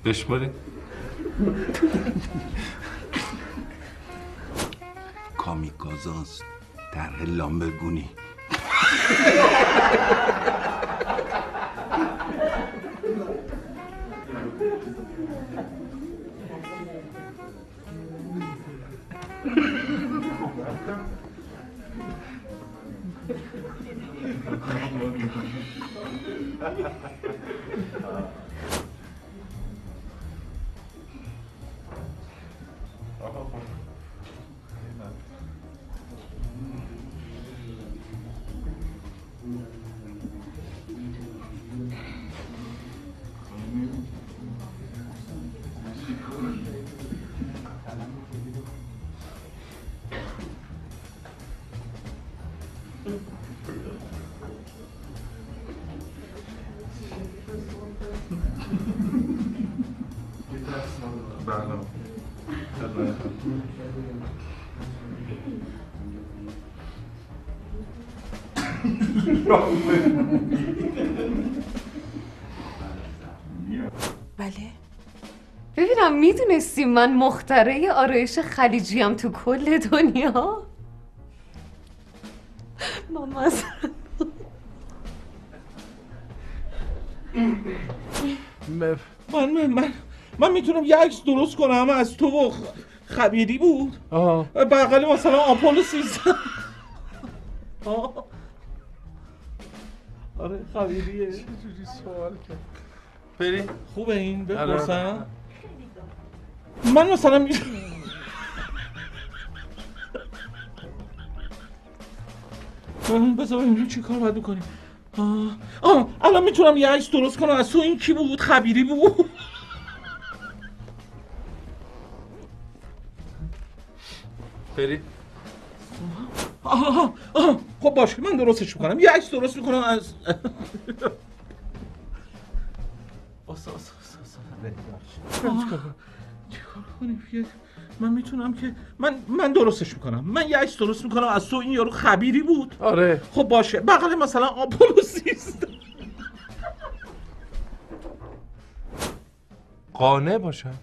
بشماری کامیکازاست طرح لامبرگونی. بله ببینم میدونستی من مخترع آرایش خلیجیم تو کل دنیا. ماما من میتونم یه عکس درست کنم از تو و خبیری بود. بغل مثلا آپولو 13. آره خبیریه. چجوری سوال کرد؟ بری خوبه این بپرسم. من مثلا بذار ببینیم چی کار باید بکنیم. الان میتونم یه عکس درست کنم از تو. این کی بود؟ خبیری بود. بری خب باشه من درستش میکنم. یه عکس درست میکنم از چیکار کنیم؟ من میتونم که من درستش میکنم. من یه عکس درست میکنم از تو. این یارو خبیری بود. آره خب باشه بغل مثلا آپولو 13. قانع باشم.